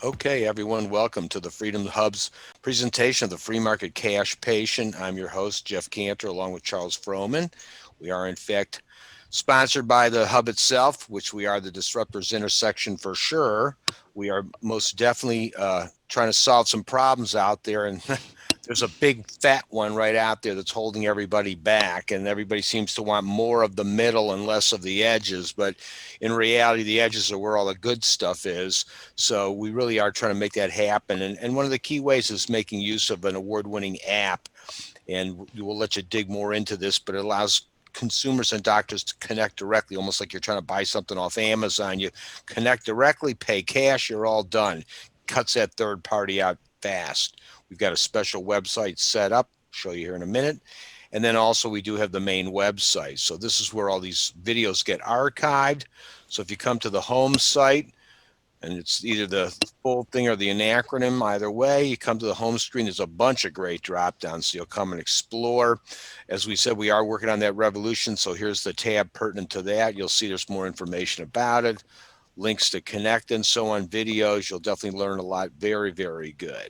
Okay, everyone, welcome to the Freedom Hub's presentation of the Free Market Cash Patient. I'm your host, Jeff Cantor, along with Charles Froman. We are, in fact, sponsored by the Hub itself, which we are the Disruptors Intersection for sure. We are most definitely trying to solve some problems out there, and there's a big fat one right out there that's holding everybody back, and everybody seems to want more of the middle and less of the edges, but in reality, the edges are where all the good stuff is. So we really are trying to make that happen, and one of the key ways is making use of an award-winning app, and we'll let you dig more into this, but it allows consumers and doctors to connect directly, almost like you're trying to buy something off Amazon. You connect directly, pay cash, you're all done. Cuts that third party out fast. We've got a special website set up, show you here in a minute. And then also we do have the main website. So this is where all these videos get archived. So if you come to the home site, and it's either the full thing or the acronym, either way, you come to the home screen, there's a bunch of great drop downs, so you'll come and explore. As we said, we are working on that revolution, so here's the tab pertinent to that. You'll see there's more information about it, links to connect and so on, videos. You'll definitely learn a lot. Very, very good.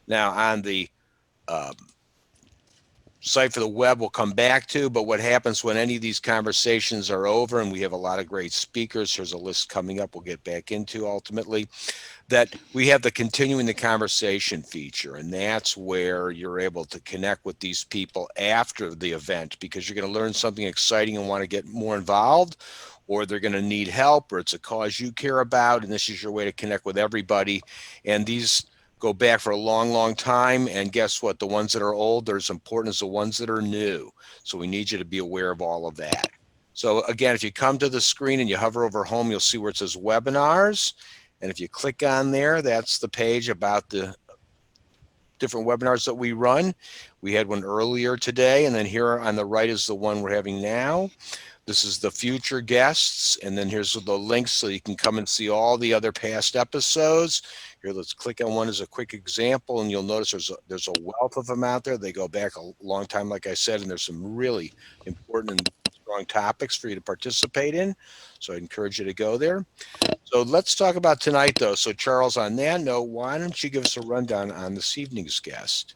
Now on the site for the web we'll come back to, but what happens when any of these conversations are over, and we have a lot of great speakers, there's a list coming up we'll get back into ultimately, that we have the continuing the conversation feature, and that's where you're able to connect with these people after the event, because you're going to learn something exciting and want to get more involved, or they're going to need help, or it's a cause you care about, and this is your way to connect with everybody. And these go back for a long, long time. And guess what? The ones that are old, they're as important as the ones that are new. So we need you to be aware of all of that. So again, if you come to the screen and you hover over home, you'll see where it says webinars. And if you click on there, that's the page about the different webinars that we run. We had one earlier today, and then here on the right is the one we're having now. This is the future guests, and then here's the links so you can come and see all the other past episodes. Here, let's click on one as a quick example, and you'll notice there's a wealth of them out there. They go back a long time, like I said, and there's some really important and strong topics for you to participate in. So I encourage you to go there. So let's talk about tonight, though. So Charles, on that note, why don't you give us a rundown on this evening's guest?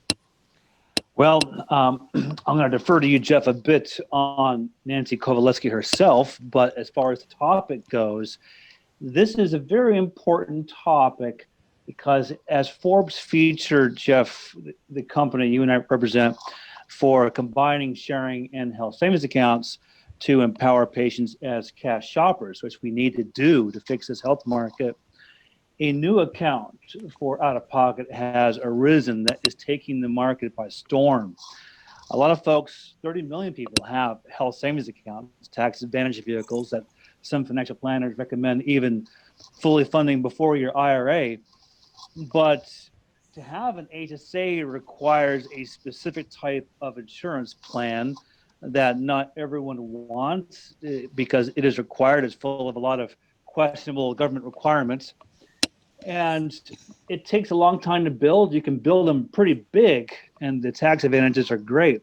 Well, I'm going to defer to you, Jeff, a bit on Nancy Coveleskie herself, but as far as the topic goes, this is a very important topic because as Forbes featured, Jeff, the company you and I represent, for combining sharing and health savings accounts to empower patients as cash shoppers, which we need to do to fix this health market, a new account for out-of-pocket has arisen that is taking the market by storm. A lot of folks, 30 million people, have health savings accounts, tax advantage vehicles that some financial planners recommend even fully funding before your IRA. But to have an HSA requires a specific type of insurance plan that not everyone wants because it is required. It's full of a lot of questionable government requirements. And it takes a long time to build. You can build them pretty big, and the tax advantages are great.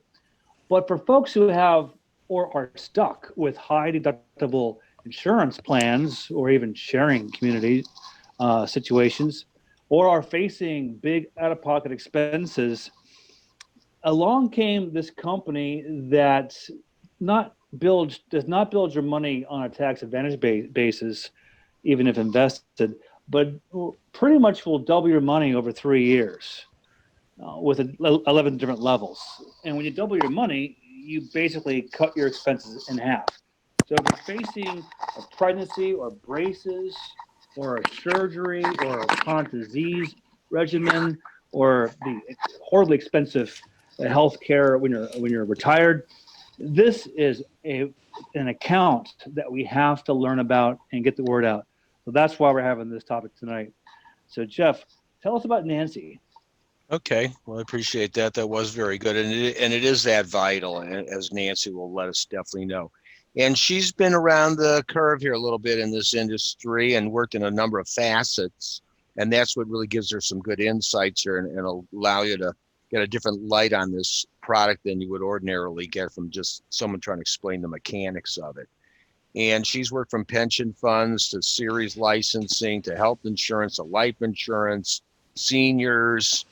But for folks who have or are stuck with high deductible insurance plans or even sharing community situations, or are facing big out-of-pocket expenses, along came this company that does not build your money on a tax advantage basis, even if invested, but pretty much will double your money over 3 years with 11 different levels. And when you double your money, you basically cut your expenses in half. So if you're facing a pregnancy or braces or a surgery or a chronic disease regimen or the horribly expensive health care when you're retired, this is an account that we have to learn about and get the word out. So that's why we're having this topic tonight. So Jeff, tell us about Nancy. Okay, well, I appreciate that. That was very good, and it is that vital, as Nancy will let us definitely know. And she's been around the curve here a little bit in this industry and worked in a number of facets, and that's what really gives her some good insights here and allow you to get a different light on this product than you would ordinarily get from just someone trying to explain the mechanics of it. And she's worked from pension funds to series licensing to health insurance to life insurance, seniors,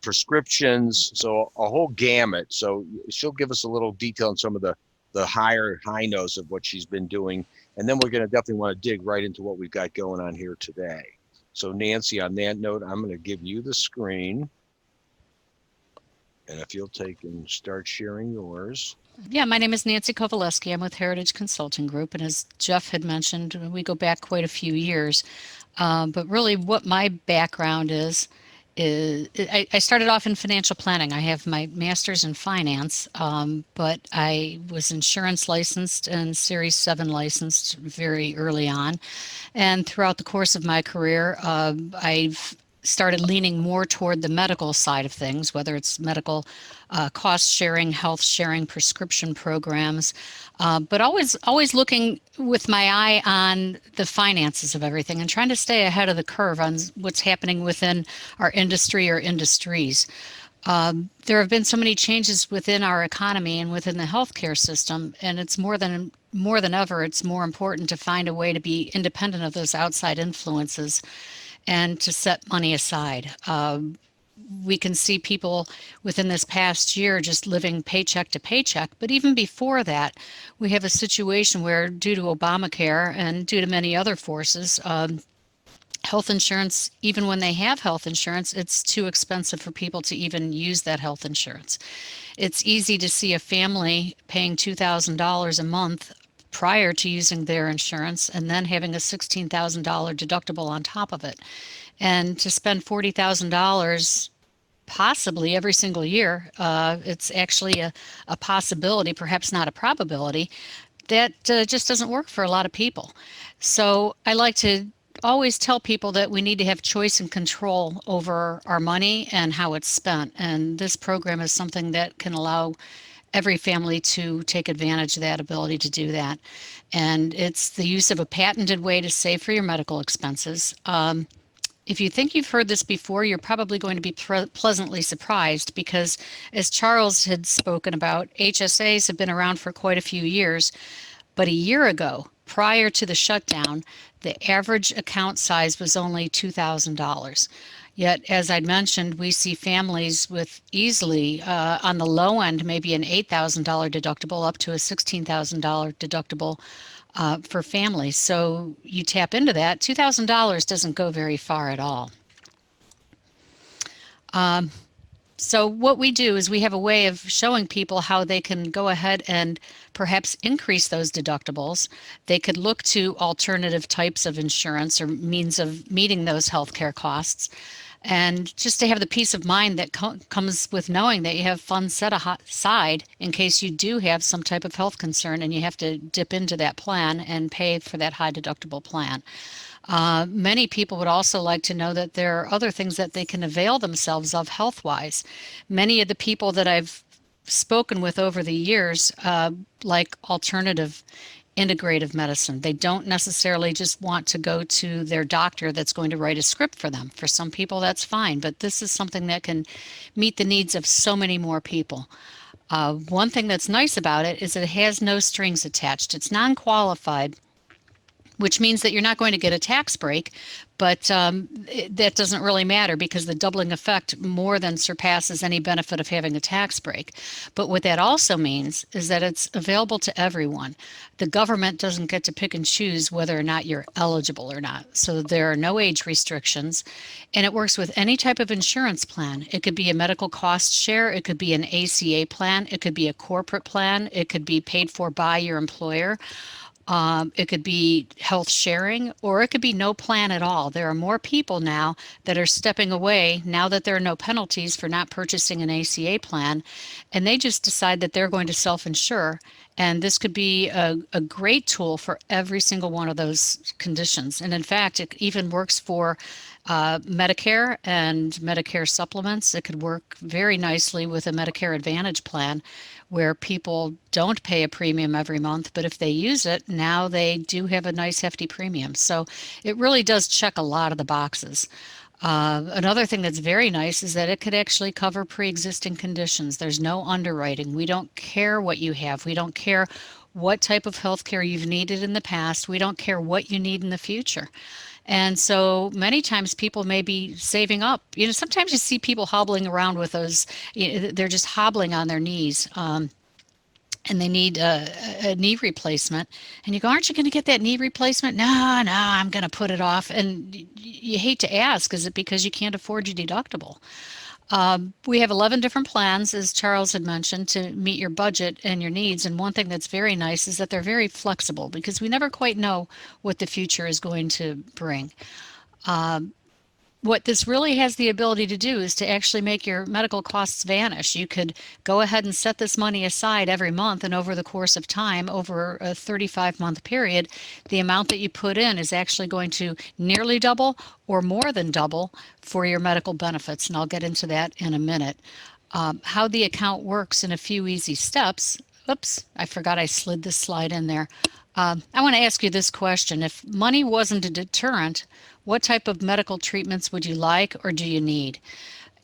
prescriptions, so a whole gamut. So she'll give us a little detail on some of the high notes of what she's been doing, and then we're going to definitely want to dig right into what we've got going on here today. So Nancy, on that note, I'm going to give you the screen, and if you'll take and start sharing yours. Yeah, my name is Nancy Coveleskie. I'm with Heritage Consulting Group, and as Jeff had mentioned, we go back quite a few years. But really, what my background is I started off in financial planning. I have my master's in finance, but I was insurance licensed and Series 7 licensed very early on. And throughout the course of my career, I've started leaning more toward the medical side of things, whether it's medical cost sharing, health sharing, prescription programs, but always looking with my eye on the finances of everything and trying to stay ahead of the curve on what's happening within our industry or industries. There have been so many changes within our economy and within the healthcare system, and it's more than ever, it's more important to find a way to be independent of those outside influences and to set money aside. We can see people within this past year just living paycheck to paycheck. But even before that, we have a situation where, due to Obamacare and due to many other forces, health insurance, even when they have health insurance, it's too expensive for people to even use that health insurance. It's easy to see a family paying $2,000 a month prior to using their insurance and then having a $16,000 deductible on top of it. And to spend $40,000 possibly every single year, it's actually a possibility, perhaps not a probability, that just doesn't work for a lot of people. So I like to always tell people that we need to have choice and control over our money and how it's spent. And this program is something that can allow every family to take advantage of that ability to do that. And it's the use of a patented way to save for your medical expenses. If you think you've heard this before, you're probably going to be pleasantly surprised because, as Charles had spoken about, HSAs have been around for quite a few years. But a year ago, prior to the shutdown, the average account size was only $2,000. Yet, as I mentioned, we see families with easily, on the low end, maybe an $8,000 deductible up to a $16,000 deductible for families. So you tap into that, $2,000 doesn't go very far at all. So what we do is we have a way of showing people how they can go ahead and perhaps increase those deductibles. They could look to alternative types of insurance or means of meeting those healthcare costs. And just to have the peace of mind that comes with knowing that you have funds set aside in case you do have some type of health concern and you have to dip into that plan and pay for that high deductible plan. Many people would also like to know that there are other things that they can avail themselves of health-wise. Many of the people that I've spoken with over the years like alternative integrative medicine. They don't necessarily just want to go to their doctor that's going to write a script for them. For some people, that's fine, but this is something that can meet the needs of so many more people. One thing that's nice about it is it has no strings attached. It's non-qualified, which means that you're not going to get a tax break, but that doesn't really matter because the doubling effect more than surpasses any benefit of having a tax break. But what that also means is that it's available to everyone. The government doesn't get to pick and choose whether or not you're eligible or not. So there are no age restrictions, and it works with any type of insurance plan. It could be a medical cost share, it could be an ACA plan, it could be a corporate plan, it could be paid for by your employer. It could be health sharing, or it could be no plan at all. There are more people now that are stepping away now that there are no penalties for not purchasing an ACA plan, and they just decide that they're going to self-insure And this could be a great tool for every single one of those conditions. And in fact, it even works for Medicare and Medicare supplements. It could work very nicely with a Medicare Advantage plan where people don't pay a premium every month, but if they use it, now they do have a nice hefty premium. So it really does check a lot of the boxes. Another thing that's very nice is that it could actually cover pre-existing conditions. There's no underwriting. We don't care what you have. We don't care what type of health care you've needed in the past. We don't care what you need in the future. And so many times people may be saving up. Sometimes you see people hobbling around with those, they're just hobbling on their knees. And they need a knee replacement. And you go, aren't you going to get that knee replacement? No, I'm going to put it off. And you hate to ask, is it because you can't afford your deductible? We have 11 different plans, as Charles had mentioned, to meet your budget and your needs. And one thing that's very nice is that they're very flexible because we never quite know what the future is going to bring. What this really has the ability to do is to actually make your medical costs vanish. You could go ahead and set this money aside every month, and over the course of time, over a 35-month period, the amount that you put in is actually going to nearly double or more than double for your medical benefits. And I'll get into that in a minute. How the account works in a few easy steps. Oops, I forgot I slid this slide in there. I want to ask you this question. If money wasn't a deterrent, what type of medical treatments would you like or do you need?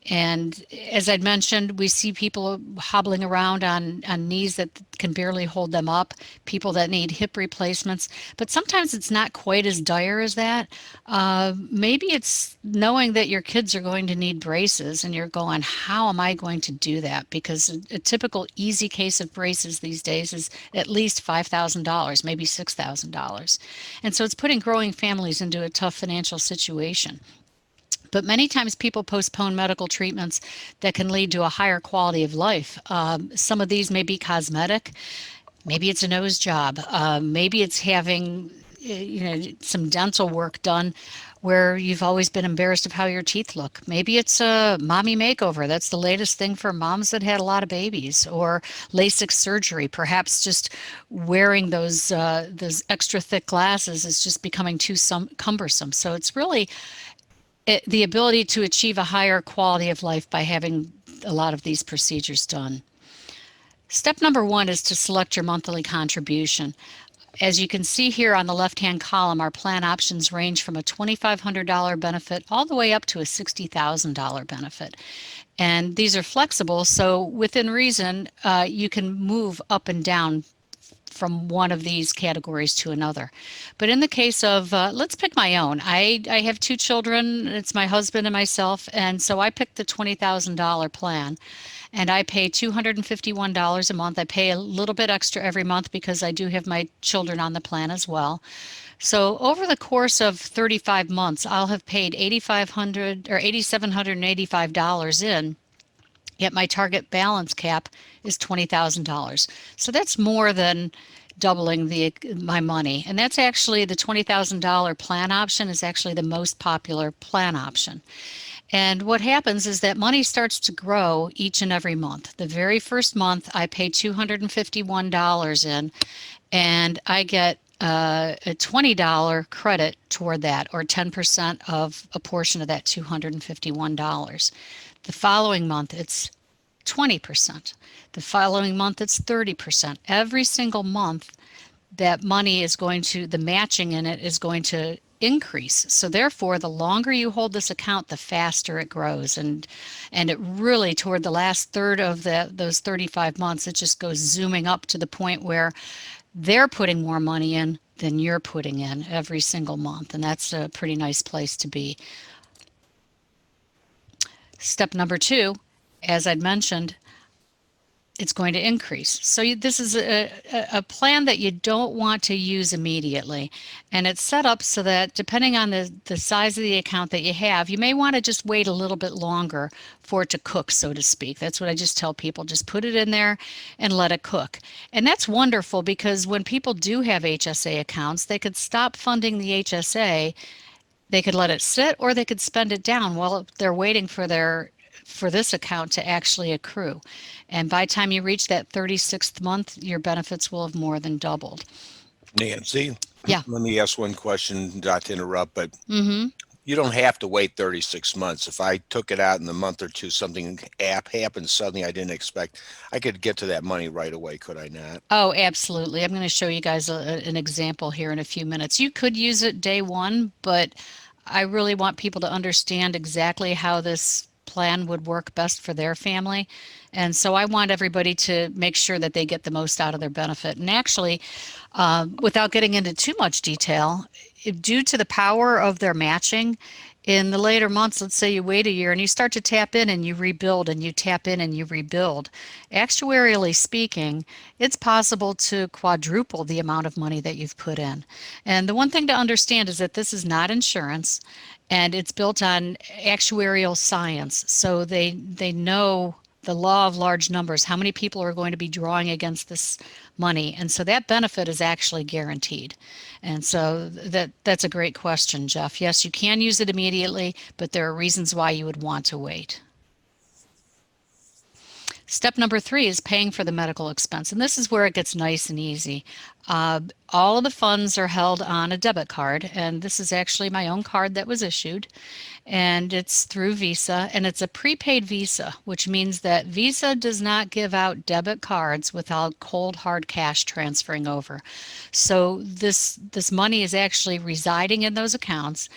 And as I'd mentioned, we see people hobbling around on knees that can barely hold them up, people that need hip replacements, but sometimes it's not quite as dire as that. Maybe it's knowing that your kids are going to need braces and you're going, how am I going to do that? Because a typical easy case of braces these days is at least $5,000, maybe $6,000. And so it's putting growing families into a tough financial situation. But many times people postpone medical treatments that can lead to a higher quality of life. Some of these may be cosmetic. Maybe it's a nose job. Maybe it's having some dental work done where you've always been embarrassed of how your teeth look. Maybe it's a mommy makeover. That's the latest thing for moms that had a lot of babies, or LASIK surgery. Perhaps just wearing those extra thick glasses is just becoming too cumbersome. So it's really the ability to achieve a higher quality of life by having a lot of these procedures done. Step number 1 is to select your monthly contribution. As you can see here on the left-hand column, our plan options range from a $2,500 benefit all the way up to a $60,000 benefit. And these are flexible, so within reason, you can move up and down from one of these categories to another. But in the case of, let's pick my own. I have 2 children. It's my husband and myself. And so I picked the $20,000 plan. And I pay $251 a month. I pay a little bit extra every month because I do have my children on the plan as well. So over the course of 35 months, I'll have paid $8,500 or $8,785 in. Yet my target balance cap is $20,000. So that's more than doubling my money. And that's actually the $20,000 plan option is actually the most popular plan option. And what happens is that money starts to grow each and every month. The very first month I pay $251 in, and I get a $20 credit toward that, or 10% of a portion of that $251. The following month, it's 20%. The following month, it's 30%. Every single month, that money is going to, the matching in it is going to increase. So therefore, the longer you hold this account, the faster it grows. And it really, toward the last third of those 35 months, it just goes zooming up to the point where they're putting more money in than you're putting in every single month. And that's a pretty nice place to be. Step number 2, as I'd mentioned, it's going to increase. So this is a plan that you don't want to use immediately. And it's set up so that depending on the size of the account that you have, you may want to just wait a little bit longer for it to cook, so to speak. That's what I just tell people. Just put it in there and let it cook. And that's wonderful because when people do have HSA accounts, they could stop funding the HSA. They could let it sit, or they could spend it down while they're waiting for their for this account to actually accrue. And by the time you reach that 36th month, your benefits will have more than doubled. Nancy, Yeah. let me ask one question, not to interrupt, but Mm-hmm. you don't have to wait 36 months. If I took it out in a month or two, something happened suddenly I didn't expect, I could get to that money right away, could I not? Oh, absolutely. I'm going to show you guys an example here in a few minutes. You could use it day one, but I really want people to understand exactly how this plan would work best for their family. And so I want everybody to make sure that they get the most out of their benefit. And actually, without getting into too much detail, due to the power of their matching, in the later months, let's say you wait a year and you start to tap in and you rebuild and you tap in and you rebuild. Actuarially speaking, it's possible to quadruple the amount of money that you've put in. And the one thing to understand is that this is not insurance and it's built on actuarial science. So they know the law of large numbers, how many people are going to be drawing against this money. And so that benefit is actually guaranteed. And so that's a great question, Jeff. Yes, you can use it immediately, but there are reasons why you would want to wait. Step number 3 is paying for the medical expense. And this is where it gets nice and easy. All of the funds are held on a debit card. And this is actually my own card that was issued. And it's through Visa. And it's a prepaid Visa, which means that Visa does not give out debit cards without cold hard cash transferring over. So this money is actually residing in those accounts.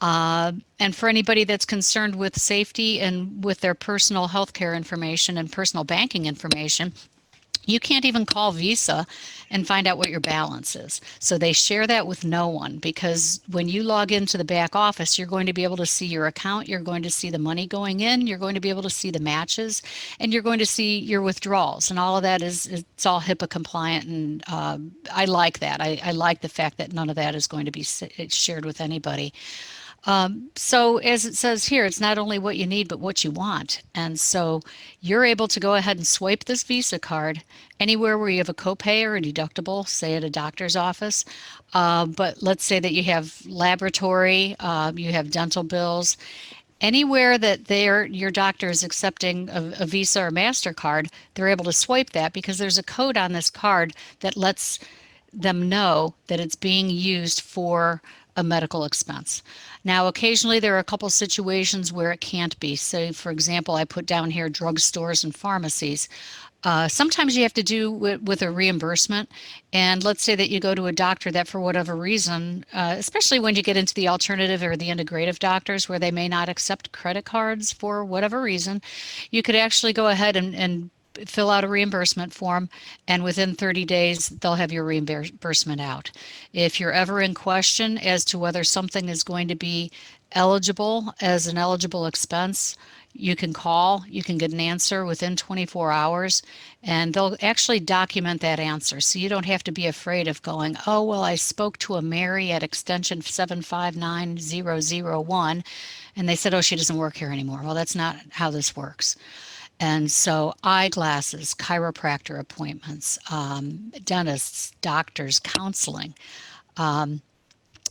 And for anybody that's concerned with safety and with their personal health care information and personal banking information, you can't even call Visa and find out what your balance is. So they share that with no one, because when you log into the back office, you're going to be able to see your account, you're going to see the money going in, you're going to be able to see the matches, and you're going to see your withdrawals. And all of that it's all HIPAA compliant, and I like that. I like the fact that none of that is going to be shared with anybody. So as it says here, it's not only what you need, but what you want. And so you're able to go ahead and swipe this Visa card anywhere where you have a copay or a deductible, say at a doctor's office. But let's say that you have laboratory, you have dental bills, anywhere that your doctor is accepting a Visa or MasterCard, they're able to swipe that because there's a code on this card that lets them know that it's being used for a medical expense. Now, occasionally there are a couple situations where it can't be. So, for example, I put down here drugstores and pharmacies. Sometimes you have to do with a reimbursement. And let's say that you go to a doctor that for whatever reason, especially when you get into the alternative or the integrative doctors where they may not accept credit cards for whatever reason, you could actually go ahead and fill out a reimbursement form, and within 30 days they'll have your reimbursement out. If you're ever in question as to whether something is going to be eligible as an eligible expense, you can call, you can get an answer within 24 hours, and they'll actually document that answer. So you don't have to be afraid of going, oh, well, I spoke to a Mary at extension 759001, and they said, oh, she doesn't work here anymore. Well, that's not how this works. And so eyeglasses, chiropractor appointments, dentists, doctors, counseling,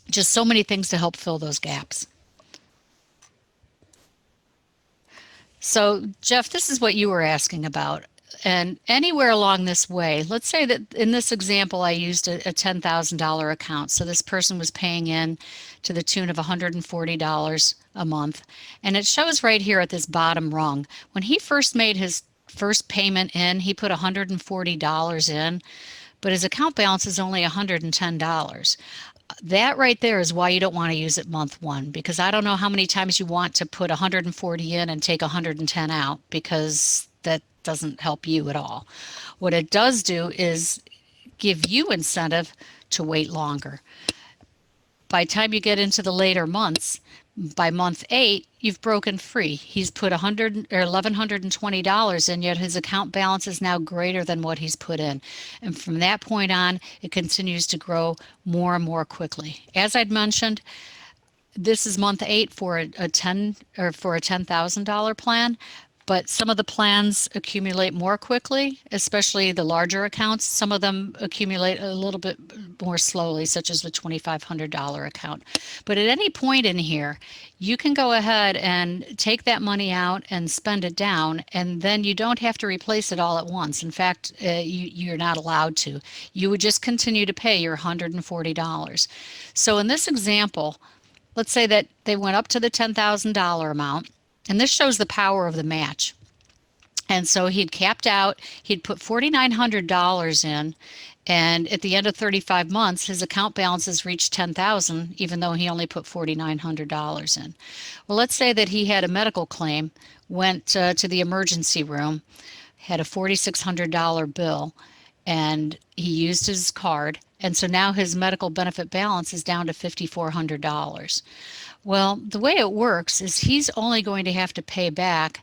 just so many things to help fill those gaps. So, Jeff, this is what you were asking about. And anywhere along this way, let's say that in this example, I used a $10,000 account. So this person was paying in to the tune of $140 a month. And it shows right here at this bottom rung. When he first made his first payment in, he put $140 in, but his account balance is only $110. That right there is why you don't want to use it month one, because I don't know how many times you want to put 140 in and take 110 out, because that doesn't help you at all. What it does do is give you incentive to wait longer. By the time you get into the later months, by month 8, you've broken free. He's put $1,120 in, yet his account balance is now greater than what he's put in. And from that point on, it continues to grow more and more quickly. As I'd mentioned, this is month 8 for a $10,000 plan. but some of the plans accumulate more quickly, especially the larger accounts. Some of them accumulate a little bit more slowly, such as the $2,500 account. But at any point in here, you can go ahead and take that money out and spend it down, and then you don't have to replace it all at once. In fact, you're not allowed to. You would just continue to pay your $140. So in this example, let's say that they went up to the $10,000 amount, and this shows the power of the match. And so he'd capped out, he'd put $4,900 in, and at the end of 35 months, his account balances reached $10,000, even though he only put $4,900 in. Well, let's say that he had a medical claim, went to the emergency room, had a $4,600 bill, and he used his card. And so now his medical benefit balance is down to $5,400. Well, the way it works is he's only going to have to pay back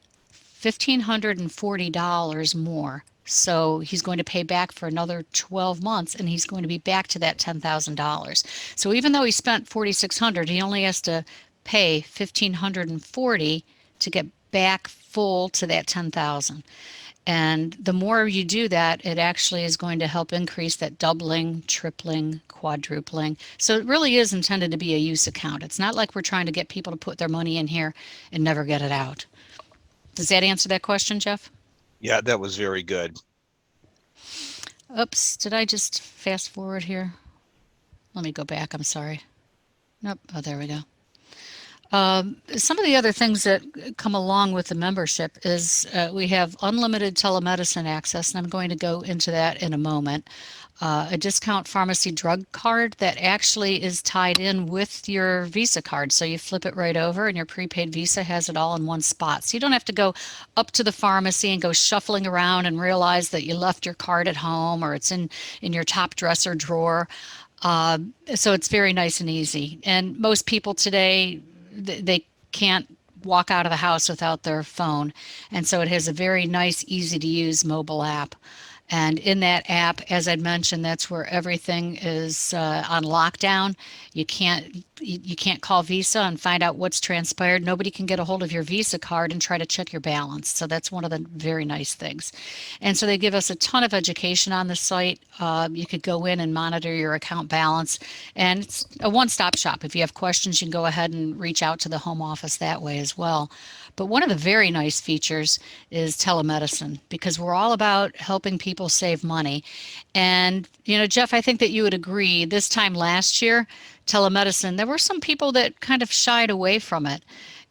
$1,540 more. So he's going to pay back for another 12 months, and he's going to be back to that $10,000. So even though he spent $4,600, he only has to pay $1,540 to get back full to that $10,000. And the more you do that, it actually is going to help increase that doubling, tripling, quadrupling. So it really is intended to be a use account. It's not like we're trying to get people to put their money in here and never get it out. Does that answer that question, Jeff? Yeah, that was very good. Oops, did I just fast forward here? Let me go back, I'm sorry. Nope, oh, there we go. Some of the other things that come along with the membership is we have unlimited telemedicine access, and I'm going to go into that in a moment. A discount pharmacy drug card that actually is tied in with your Visa card. So you flip it right over, and your prepaid Visa has it all in one spot. So you don't have to go up to the pharmacy and go shuffling around and realize that you left your card at home or it's in your top dresser drawer. So it's very nice and easy. And most people today, they can't walk out of the house without their phone. And so it has a very nice, easy to use mobile app. And in that app, as I'd mentioned, that's where everything is on lockdown. You can't call Visa and find out what's transpired. Nobody can get a hold of your Visa card and try to check your balance. So that's one of the very nice things. And so they give us a ton of education on the site. You could go in and monitor your account balance. And it's a one-stop shop. If you have questions, you can go ahead and reach out to the home office that way as well. But one of the very nice features is telemedicine, because we're all about helping people save money. And, Jeff, I think that you would agree this time last year, telemedicine, there were some people that kind of shied away from it.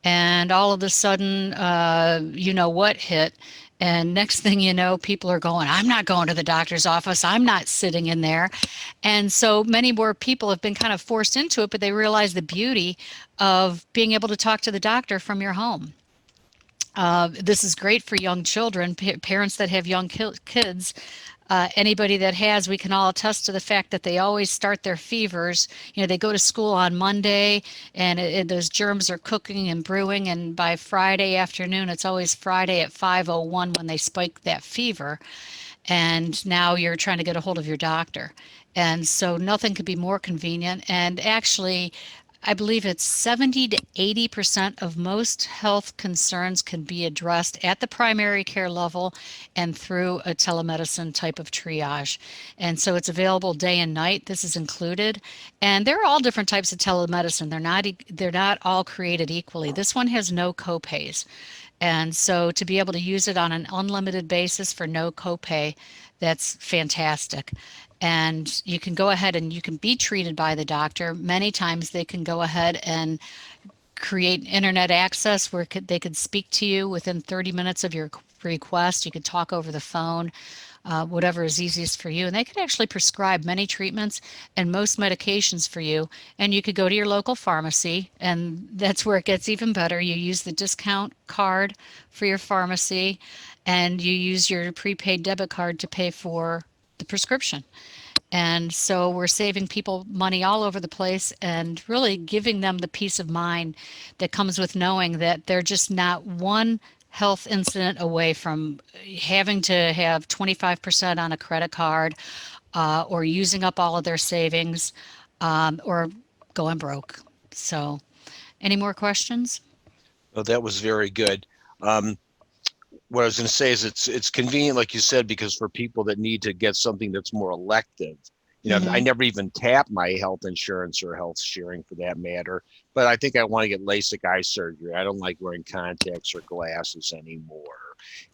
And all of a sudden, what hit. And next thing you know, people are going, I'm not going to the doctor's office. I'm not sitting in there. And so many more people have been kind of forced into it, but they realize the beauty of being able to talk to the doctor from your home. This is great for young children, parents that have young kids. Anybody that has, we can all attest to the fact that they always start their fevers. They go to school on Monday, and those germs are cooking and brewing, and by Friday afternoon, it's always Friday at 5:01 when they spike that fever. And now you're trying to get a hold of your doctor. And so nothing could be more convenient. And actually, I believe it's 70 to 80% of most health concerns can be addressed at the primary care level and through a telemedicine type of triage. And so it's available day and night. This is included. And there are all different types of telemedicine. They're not all created equally. This one has no copays. And so to be able to use it on an unlimited basis for no copay, that's fantastic. And you can go ahead and you can be treated by the doctor. Many times they can go ahead and create internet access where they could speak to you within 30 minutes of your request. You could talk over the phone, whatever is easiest for you. And they could actually prescribe many treatments and most medications for you. And you could go to your local pharmacy, and that's where it gets even better. You use the discount card for your pharmacy, and you use your prepaid debit card to pay for the prescription. And so we're saving people money all over the place and really giving them the peace of mind that comes with knowing that they're just not one health incident away from having to have 25% on a credit card or using up all of their savings or going broke. So any more questions? Well, that was very good. what I was going to say is it's convenient, like you said, because for people that need to get something that's more elective, I never even tap my health insurance or health sharing for that matter. But I think I want to get LASIK eye surgery. I don't like wearing contacts or glasses anymore.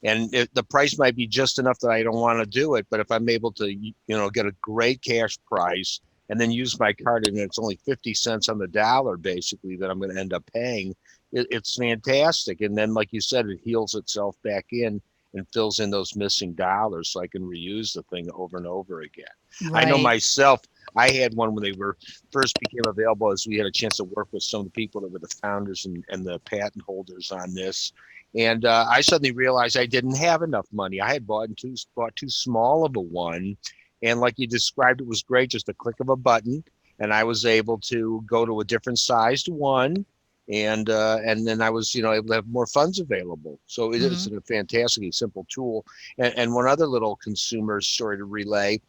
And the price might be just enough that I don't want to do it. But if I'm able to, get a great cash price and then use my card, and it's only 50 cents on the dollar, basically, that I'm going to end up paying, it's fantastic. And then, like you said, it heals itself back in and fills in those missing dollars so I can reuse the thing over and over again. I know Right. myself, I had one when they were first became available, as we had a chance to work with some of the people that were the founders and the patent holders on this. And I suddenly realized I didn't have enough money. I had bought too small of a one. And like you described, it was great, just a click of a button. And I was able to go to a different sized one. And then I was, able to have more funds available. So it is a fantastically simple tool. And one other little consumer story to relay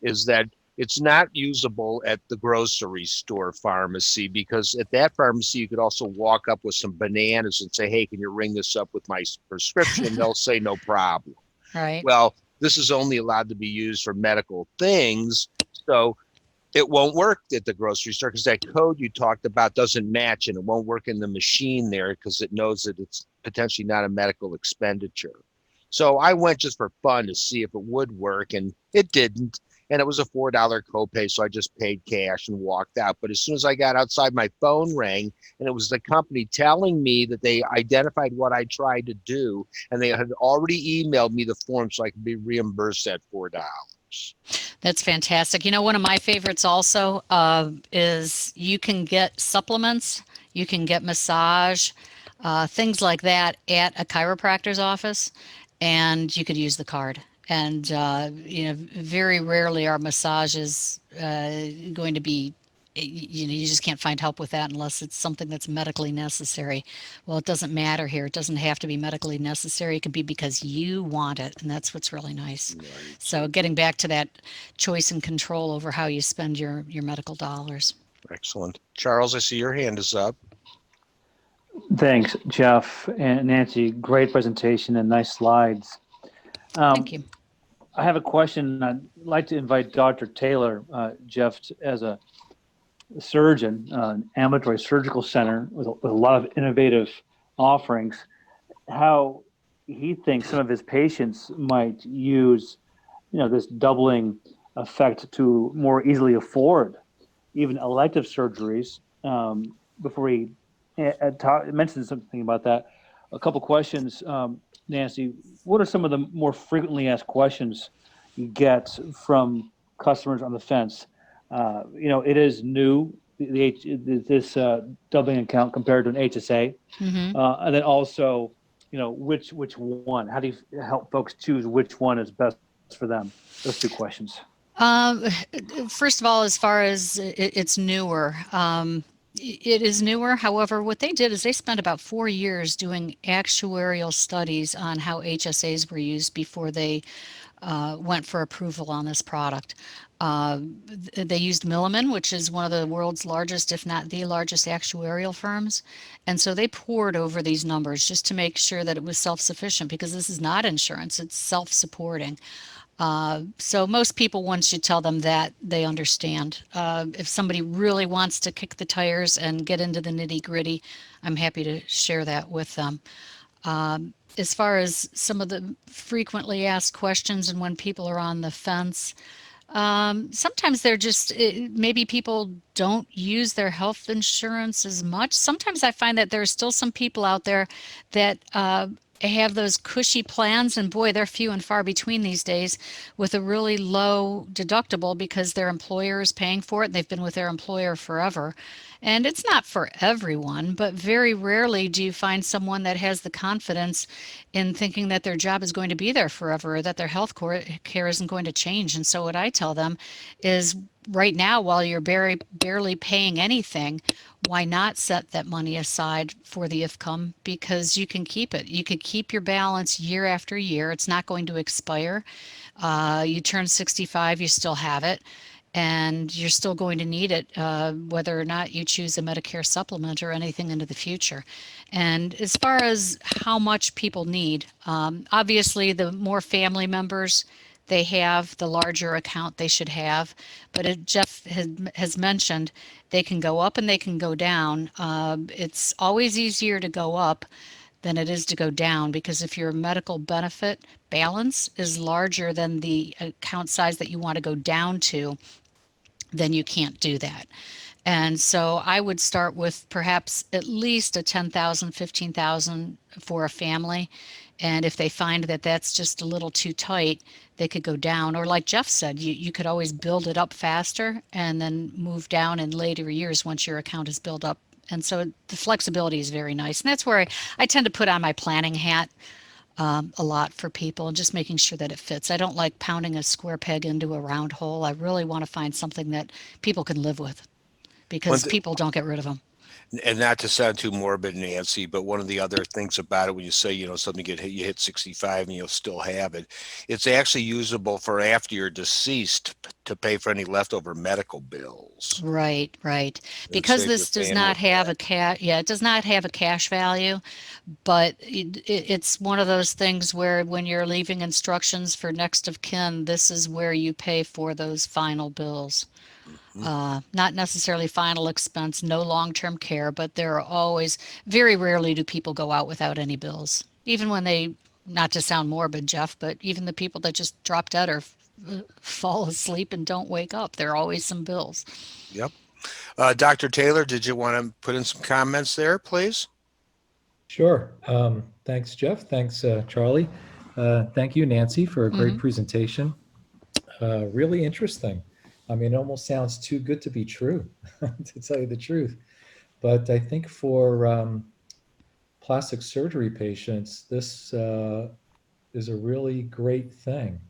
is that it's not usable at the grocery store pharmacy, because at that pharmacy, you could also walk up with some bananas and say, hey, can you ring this up with my prescription? They'll say no problem. Right. Well, this is only allowed to be used for medical things. So it won't work at the grocery store because that code you talked about doesn't match, and it won't work in the machine there because it knows that it's potentially not a medical expenditure. So I went just for fun to see if it would work, and it didn't. And it was a $4 copay, so I just paid cash and walked out. But as soon as I got outside, my phone rang, and it was the company telling me that they identified what I tried to do, and they had already emailed me the form so I could be reimbursed that $4. That's fantastic. One of my favorites also is you can get supplements, you can get massage, things like that at a chiropractor's office, and you could use the card. And very rarely are massages going to be. You just can't find help with that unless it's something that's medically necessary. Well, it doesn't matter here. It doesn't have to be medically necessary. It can be because you want it, and that's what's really nice. Right. So getting back to that choice and control over how you spend your medical dollars. Excellent. Charles, I see your hand is up. Thanks, Jeff and Nancy. Great presentation and nice slides. Thank you. I have a question. I'd like to invite Dr. Taylor, Jeff, as a surgeon, an ambulatory surgical center with a lot of innovative offerings, how he thinks some of his patients might use, this doubling effect to more easily afford even elective surgeries. Before he mentioned something about that, a couple questions, Nancy. What are some of the more frequently asked questions you get from customers on the fence? It is new, this doubling account compared to an HSA, and then also, which one? How do you help folks choose which one is best for them? Those two questions. First of all, as far as it's newer, it is newer. However, what they did is they spent about 4 years doing actuarial studies on how HSAs were used before they went for approval on this product. They used Milliman, which is one of the world's largest, if not the largest, actuarial firms. And so they poured over these numbers just to make sure that it was self-sufficient, because this is not insurance, it's self-supporting. So most people, once you tell them that, they understand. If somebody really wants to kick the tires and get into the nitty-gritty, I'm happy to share that with them. As far as some of the frequently asked questions and when people are on the fence, sometimes they're just, maybe people don't use their health insurance as much. Sometimes I find that there are still some people out there that have those cushy plans, and boy, they're few and far between these days, with a really low deductible because their employer is paying for it and they've been with their employer forever. And it's not for everyone, but very rarely do you find someone that has the confidence in thinking that their job is going to be there forever, or that their health care isn't going to change. And so what I tell them is, right now, while you're barely paying anything, why not set that money aside for the if come? Because you can keep it. You could keep your balance year after year. It's not going to expire. You turn 65, you still have it. and you're still going to need it, whether or not you choose a Medicare supplement or anything into the future. And as far as how much people need, obviously the more family members they have, the larger account they should have. But as Jeff has mentioned, they can go up and they can go down. It's always easier to go up than it is to go down, because if your medical benefit balance is larger than the account size that you want to go down to, then you can't do that. And so I would start with perhaps at least a 10,000, 15,000 for a family. And if they find that that's just a little too tight, they could go down. Or like Jeff said, you could always build it up faster and then move down in later years once your account is built up. And so the flexibility is very nice. And that's where I tend to put on my planning hat a lot for people, and just making sure that it fits. I don't like pounding a square peg into a round hole. I really want to find something that people can live with, One because th- people don't get rid of them. and not to sound too morbid, Nancy, but one of the other things about it, when you say, something you hit 65 and you'll still have it, it's actually usable for after you're deceased to pay for any leftover medical bills Right, right. and Because save your this does family not have that. a yeah, it does not have a cash value, but it's one of those things where when you're leaving instructions for next of kin, this is where you pay for those final bills. Mhm. Not necessarily final expense, no long-term care, but there are always, very rarely do people go out without any bills. Even when they, not to sound morbid, Jeff, but even the people that just drop dead or fall asleep and don't wake up, there are always some bills. Yep. Dr. Taylor, did you want to put in some comments there, please? Sure. Thanks, Jeff. Thanks, Charlie. Thank you, Nancy, for a great Hmm. presentation. Really interesting. I mean, it almost sounds too good to be true, to tell you the truth. But I think for plastic surgery patients, this is a really great thing,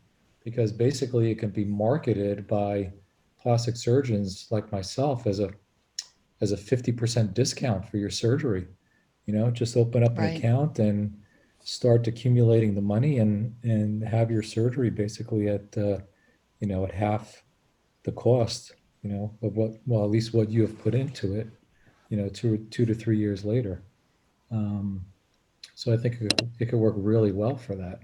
because basically it can be marketed by plastic surgeons like myself as a 50% discount for your surgery. Just open up an Right. account and start accumulating the money, and have your surgery basically at half the cost, of what, well, at least what you have put into it, 2 to 3 years later. Um, so I think it could work really well for that.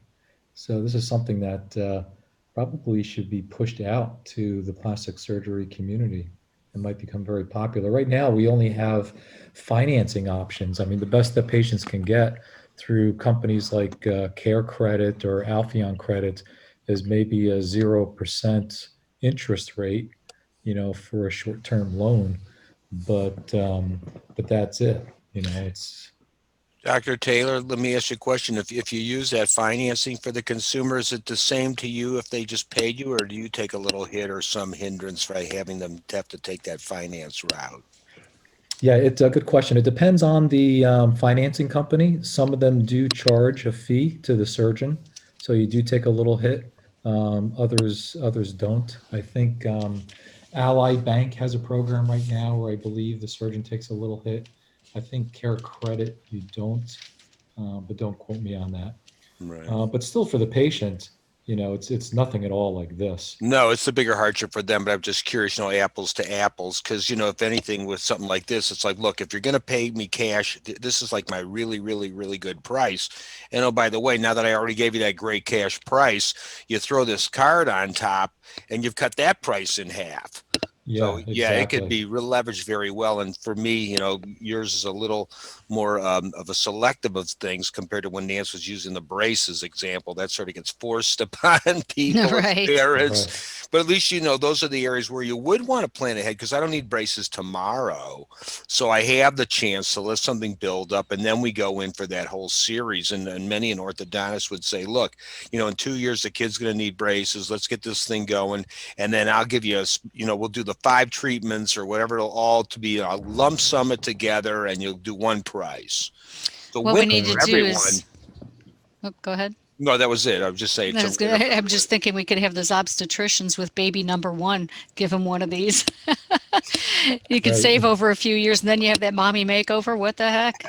So this is something that probably should be pushed out to the plastic surgery community. It might become very popular. Right now, we only have financing options. I mean, the best that patients can get through companies like Care Credit or Alpheon Credit is maybe a 0% interest rate, for a short-term loan. But that's it. It's Dr. Taylor, let me ask you a question. If you use that financing for the consumer, is it the same to you if they just paid you, or do you take a little hit or some hindrance by having them have to take that finance route? Yeah, it's a good question. It depends on the financing company. Some of them do charge a fee to the surgeon, so you do take a little hit. Others don't. I think Ally Bank has a program right now where I believe the surgeon takes a little hit. I think Care Credit you don't, but don't quote me on that. Right. But still, for the patient, it's nothing at all like this. No, it's the bigger hardship for them, but I'm just curious, apples to apples, because, if anything with something like this, it's like, look, if you're going to pay me cash, this is like my really, really, really good price. And oh, by the way, now that I already gave you that great cash price, you throw this card on top and you've cut that price in half. So Yeah, yeah, it could exactly. be leveraged very well. And for me, yours is a little more of a selective of things compared to when Nance was using the braces example. That sort of gets forced upon people as Right. Right. parents. But at least those are the areas where you would want to plan ahead, because I don't need braces tomorrow. So I have the chance to let something build up, and then we go in for that whole series. And many an orthodontist would say, look, in 2 years the kid's going to need braces. Let's get this thing going, and then I'll give you we'll do the 5 treatments or whatever, it'll all to be a lump sum it together, and you'll do one price. The What we win need Right. to for do everyone. is, oh, go ahead. No, that was it. I was just saying. That's good. I'm just thinking we could have those obstetricians with baby number one, give them one of these. You could Right. save over a few years, and then you have that mommy makeover. What the heck?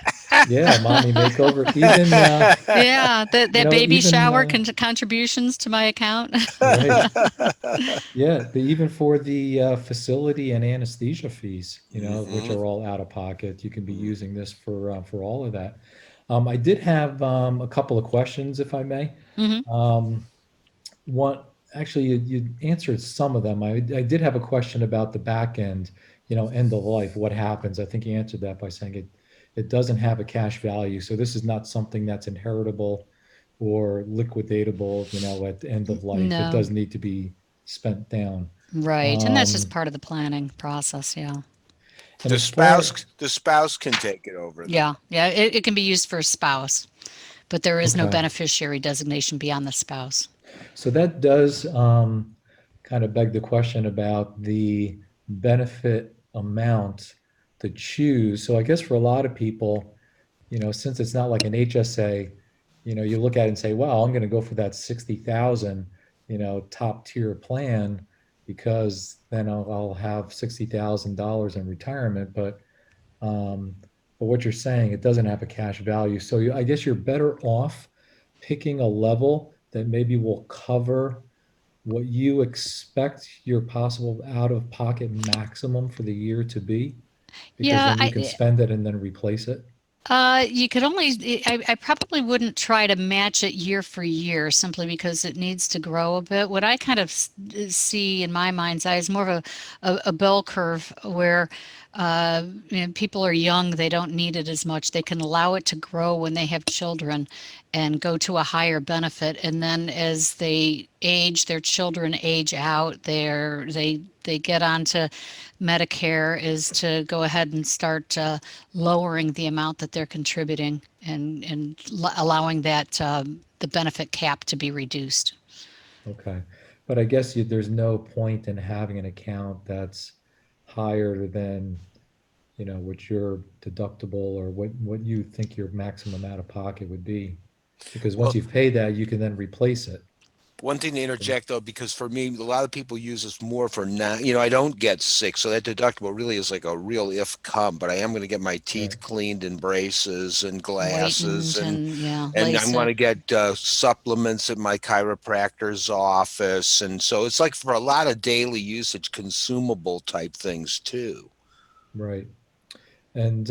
Yeah, mommy makeover. Even Yeah, that baby even shower contributions to my account. right. Yeah, even for the facility and anesthesia fees, which Mhm. are all out of pocket, you can be using this for all of that. I did have a couple of questions, if I may. Hmm. Um, One, actually, you answered some of them. I did have a question about the back end, end of life. What happens? I think you answered that by saying it doesn't have a cash value. So this is not something that's inheritable or liquidatable, at the end of life. It No, does need to be spent down. right, and that's just Um, part of the planning process. Yeah, and The as far, spouse can take it over then. yeah. It can be used for a spouse, but there is no okay, beneficiary designation beyond the spouse. so that does kind of beg the question about the benefit amount to choose. So I guess for a lot of people, since it's not like an HSA, you look at it and say, well, I'm going to go for that 60,000, top tier plan because then I'll have $60,000 in retirement. Um, but what you're saying, it doesn't have a cash value. So I guess you're better off picking a level that maybe will cover what you expect your possible out of pocket maximum for the year to be, because Yeah, then you can spend it and then replace it. you could only, I probably wouldn't try to match it year for year simply because it needs to grow a bit. What I kind of see in my mind's eye is more of a bell curve where people are young, they don't need it as much. They can allow it to grow when they have children and go to a higher benefit. And then as they age, their children age out, they get onto Medicare is to go ahead and start lowering the amount that they're contributing and allowing that the benefit cap to be reduced. Okay. But I guess there's no point in having an account that's higher than, what your deductible or what you think your maximum out of pocket would be. Because once Well, you've paid that, you can then replace it. one thing to interject though, because for me, a lot of people use this more for now. I don't get sick, so that deductible really is like a real if come. But I am going to get my Right. teeth cleaned and braces and glasses, Whitened and and yeah, and I'm going LASIK. to get supplements at my chiropractor's office, and so it's like for a lot of daily usage, consumable type things too. Right. And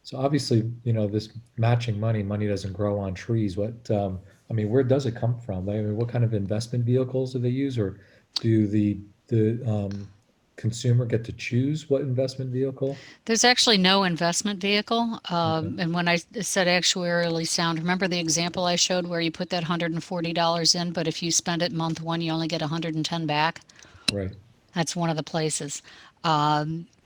so obviously, this matching money doesn't grow on trees. Where does it come from? What kind of investment vehicles do they use, or do the consumer get to choose what investment vehicle? There's actually no investment vehicle. Okay. And when I said actuarially sound, remember the example I showed where you put that $140 in, but if you spend it month one, you only get 110 back? Right. That's one of the places.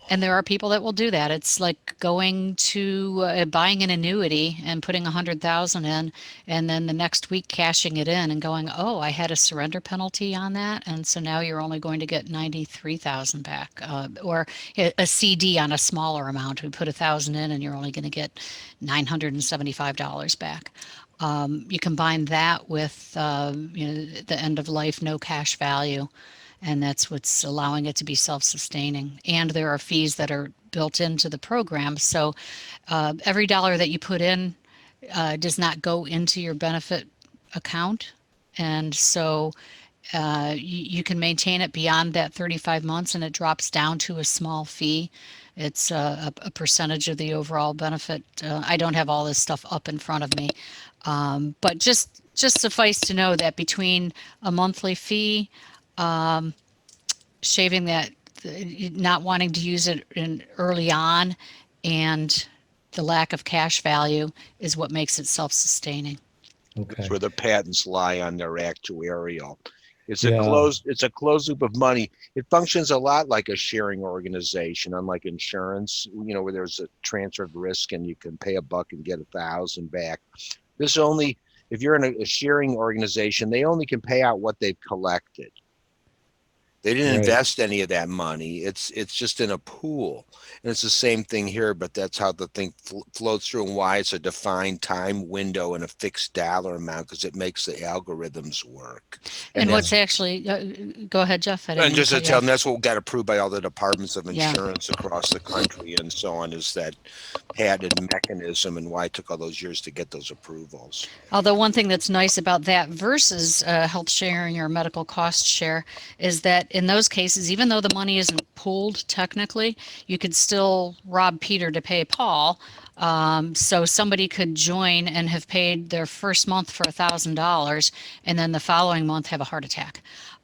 And there are people that will do that. It's like going to buying an annuity and putting 100,000 in, and then the next week cashing it in and going, "Oh, I had a surrender penalty on that, and so now you're only going to get 93,000 back." Or a CD on a smaller amount. We put 1,000 in, and you're only going to get $975 back. You combine that with the end of life, no cash value, and that's what's allowing it to be self-sustaining. And there are fees that are built into the program, so every dollar that you put in does not go into your benefit account, and so you can maintain it beyond that 35 months, and it drops down to a small fee. It's a percentage of the overall benefit. I don't have all this stuff up in front of me, but just suffice to know that between a monthly fee, shaving that, not wanting to use it in early on, and the lack of cash value is what makes it self-sustaining. That's Okay. where the patents lie on their actuarial. Yeah. It's a closed loop of money. It functions a lot like a sharing organization, unlike insurance, where there's a transfer of risk and you can pay $1 and get 1,000 back. This only, if you're in a sharing organization, they only can pay out what they've collected. They didn't Right. invest any of that money. It's just in a pool. And it's the same thing here, but that's how the thing floats through and why it's a defined time window and a fixed dollar amount, because it makes the algorithms work. And And what's that's actually, go ahead, Jeff. I didn't and mean to just to cut you tell them, off. that's what got approved by all the departments of Yeah. insurance across the country and so on, is that patented mechanism, and why it took all those years to get those approvals. Although one thing that's nice about that versus health sharing or medical cost share is that in those cases, even though the money isn't pooled technically, you could still rob Peter to pay Paul. So somebody could join and have paid their first month for $1,000 and then the following month have a heart attack.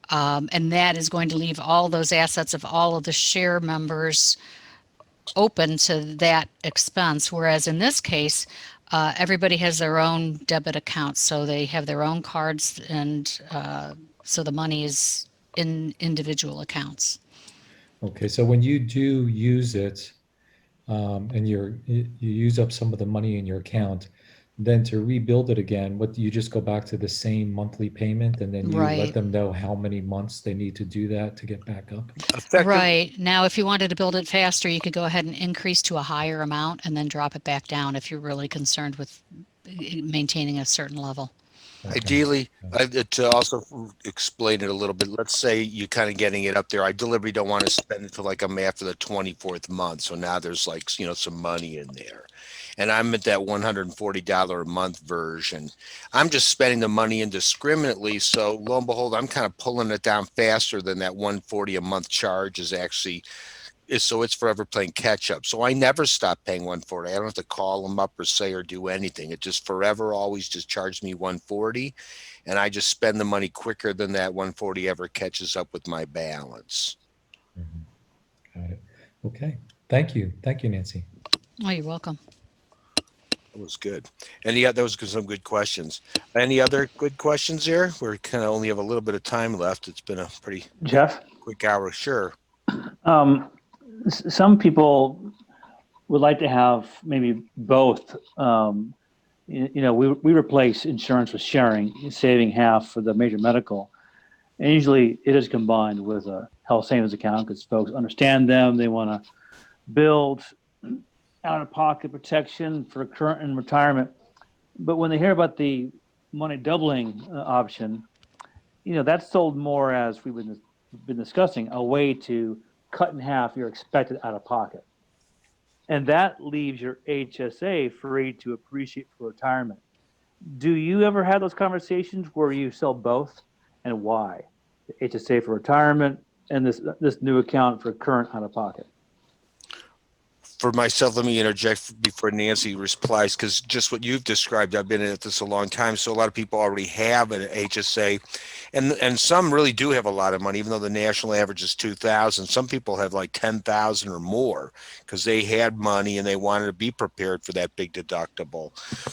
And that is going to leave all those assets of all of the share members open to that expense. Whereas in this case, everybody has their own debit accounts, so they have their own cards, and so the money is in individual accounts. Okay, so when you do use it, and you use up some of the money in your account, then to rebuild it again, what do you just go back to the same monthly payment, and then you let Right. them know how many months they need to do that to get back up? Effective. Right. Now, if you wanted to build it faster, you could go ahead and increase to a higher amount and then drop it back down if you're really concerned with maintaining a certain level. Okay. Ideally, to also explain it a little bit, let's say you're kind of getting it up there. I deliberately don't want to spend it till like I'm after the 24th month. So now there's like, some money in there. And I'm at that $140 a month version. I'm just spending the money indiscriminately. So lo and behold, I'm kind of pulling it down faster than that 140 a month charge is actually is. So it's forever playing catch up. So I never stop paying 140. I don't have to call them up or say or do anything. It just forever always just charged me 140, and I just spend the money quicker than that 140 ever catches up with my balance. Mhm. Got it. Okay. Thank you, Nancy. Oh, you're welcome. That was good. Those were some good questions. Any other good questions here? We kind of only have a little bit of time left. It's been a pretty Jeff, quick hour. Sure. some people would like to have maybe both. We replace insurance with sharing, saving half for the major medical. And usually it is combined with a health savings account because folks understand them. They want to build out-of-pocket protection for current and retirement. But when they hear about the money doubling option, that's sold more, as we've been discussing, a way to cut in half your expected out-of-pocket. And that leaves your HSA free to appreciate for retirement. Do you ever have those conversations where you sell both, and why? The HSA for retirement and this new account for current out-of-pocket. For myself, let me interject before Nancy replies, because just what you've described, I've been at this a long time. So a lot of people already have an HSA, and some really do have a lot of money, even though the national average is 2,000. Some people have like 10,000 or more because they had money and they wanted to be prepared for that big deductible.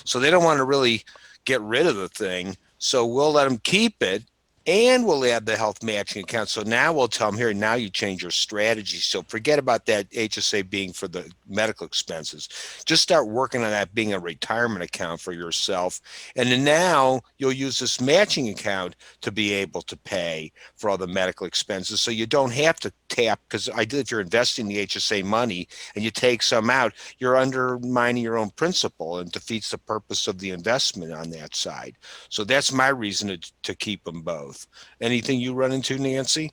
So they don't want to really get rid of the thing. So we'll let them keep it. And we'll add the health matching account. So now we'll tell them, here, now you change your strategy. So forget about that HSA being for the medical expenses. Just start working on that being a retirement account for yourself. And then now you'll use this matching account to be able to pay for all the medical expenses. So you don't have to tap, because if you're investing the HSA money and you take some out, you're undermining your own principle and defeats the purpose of the investment on that side. So that's my reason to keep them both. Anything you run into, Nancy?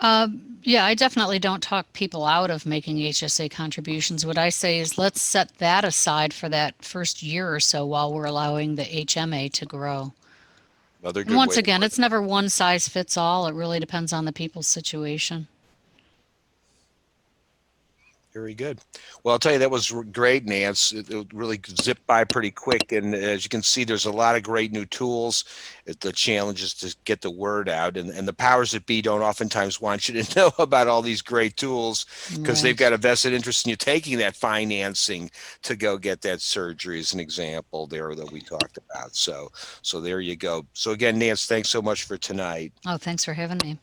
Yeah, I definitely don't talk people out of making HSA contributions. What I say is let's set that aside for that first year or so while we're allowing the HMA to grow. Another And good once way to again, put it's never one size fits all. It really depends on the people's situation. Very good. Well, I'll tell you, that was great, Nance. It really zipped by pretty quick. And as you can see, there's a lot of great new tools. The challenge is to get the word out. And the powers that be don't oftentimes want you to know about all these great tools, because they've Right. got a vested interest in you taking that financing to go get that surgery, as an example there that we talked about. So there you go. So again, Nance, thanks so much for tonight. Oh, thanks for having me.